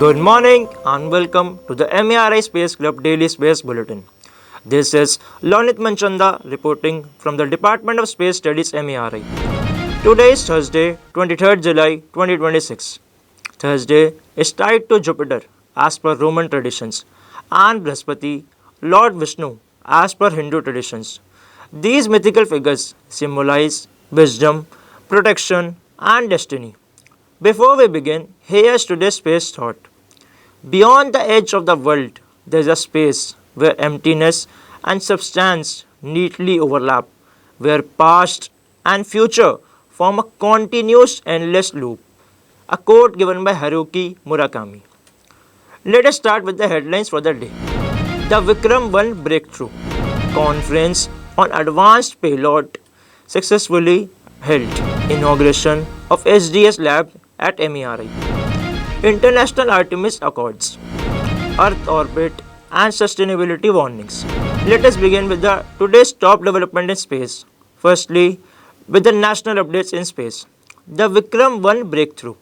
Good morning and welcome to the MERI Space Club Daily Space Bulletin. This is Lonit Manchanda reporting from the Department of Space Studies MERI. Today is Thursday, 23rd July 2026. Thursday is tied to Jupiter as per Roman traditions and Brihaspati, Lord Vishnu as per Hindu traditions. These mythical figures symbolize wisdom, protection, and destiny. Before we begin, here's today's space thought. Beyond the edge of the world, there is a space where emptiness and substance neatly overlap, where past and future form a continuous endless loop. A quote given by Haruki Murakami. Let us start with the headlines for the day. The Vikram 1 breakthrough. Conference on advanced payload successfully held. Inauguration of SDS lab at MERI. International Artemis Accords. Earth orbit and sustainability warnings. Let us begin with the today's top development in space. Firstly, with the national updates in space. The Vikram 1 breakthrough.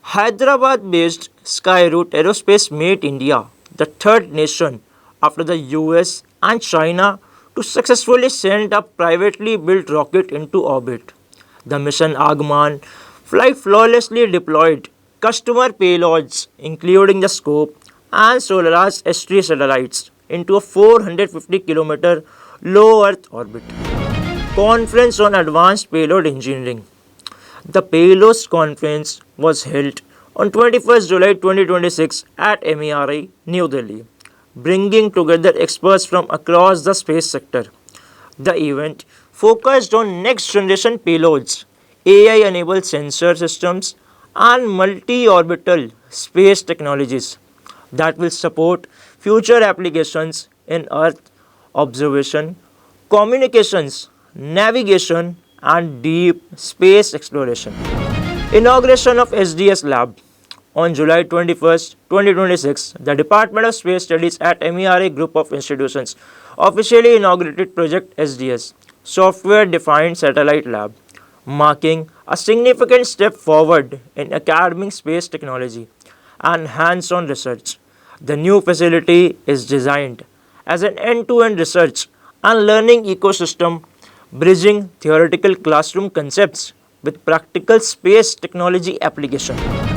Hyderabad-based Skyroot Aerospace made India the third nation after the US and China to successfully send a privately built rocket into orbit. The mission Agman flight flawlessly deployed customer payloads including the scope and Solaris S3 satellites into a 450 km low Earth orbit. Conference on Advanced Payload Engineering. The Payloads Conference was held on 21st July 2026 at MERI, New Delhi, bringing together experts from across the space sector. The event focused on next generation payloads, AI enabled sensor systems, and multi orbital space technologies that will support future applications in Earth observation, communications, navigation, and deep space exploration. Inauguration of SDS Lab. On July 21st, 2026, the Department of Space Studies at MERI Group of Institutions officially inaugurated Project SDS, Software Defined Satellite Lab, marking a significant step forward in academic space technology and hands on research. The new facility is designed as an end to end research and learning ecosystem, bridging theoretical classroom concepts with practical space technology application.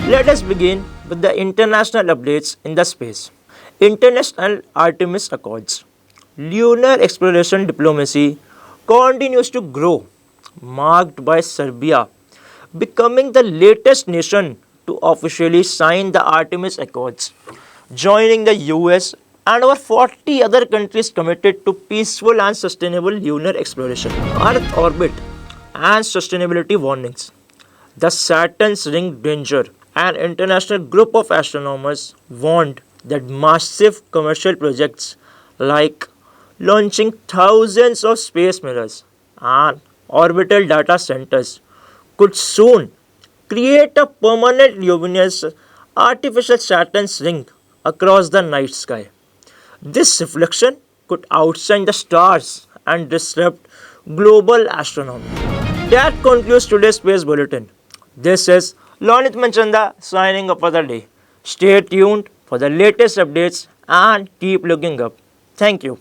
Let us begin with the international updates in the space. International Artemis Accords. Lunar exploration diplomacy continues to grow, marked by Serbia becoming the latest nation to officially sign the Artemis Accords, joining the US and over 40 other countries committed to peaceful and sustainable lunar exploration. Earth orbit and sustainability warnings. The Saturn's ring danger. An international group of astronomers warned that massive commercial projects like launching thousands of space mirrors and orbital data centers could soon create a permanent luminous artificial Saturn's ring across the night sky. This reflection could outshine the stars and disrupt global astronomy. That concludes today's Space Bulletin. This is Lonit Manchanda signing up for the day. Stay tuned for the latest updates and keep looking up. Thank you.